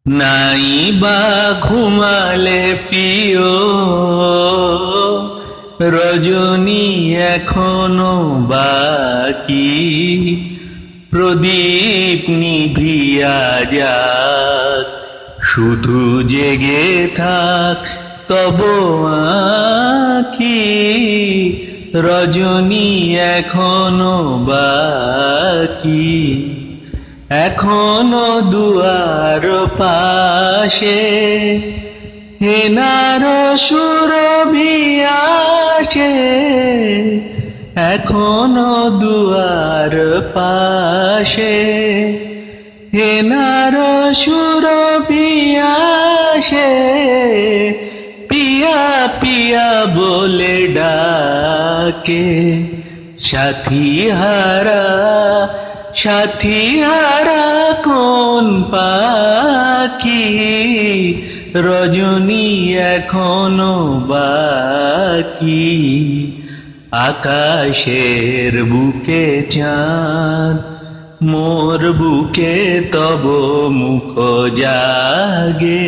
নাই বা ঘুমালে প্রিয় রজনী এখনো বাকি, প্রদীপ নিভিয়া যাক, শুধু জেগে থাক তব আঁখি, রজনী এখনো বাকি। এখনো দুয়ার পাশে হেনার সুরভি আসে, এখনো দুয়ার পাশে হেনার সুরভি আসে, পিয়া পিয়া বলে ডাকে, সাথী হারা সাথী হারা কোন পাখি, রজনী এখনো বাকি। আকাশের বুকে চাঁদ, মোর বুকে তব মুখ জাগে,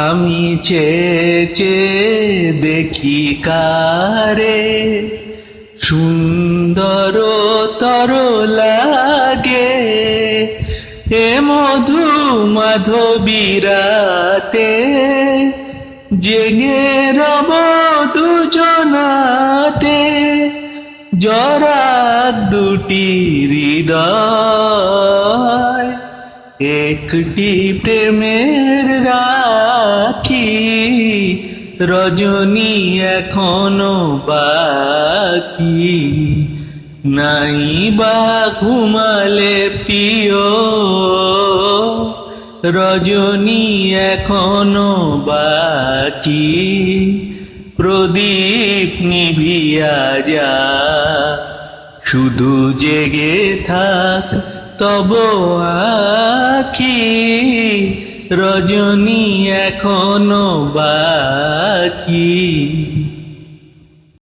আমি চেয়ে চেয়ে দেখি কারে, সুন্দর তর লাগে এ মধু মাধবীরাতে, জেগে রব দুজনাতে, জরাক দুটি হৃদয় একটি প্রেমের রাখি, রজনী এখনো বাকি। নাই বা ঘুমালে প্রিয় রজনী এখনো বাকি, প্রদীপ নিভিয়া যা, শুধু জেগে থাক তব আঁখি, রজনী এখনো বাকি।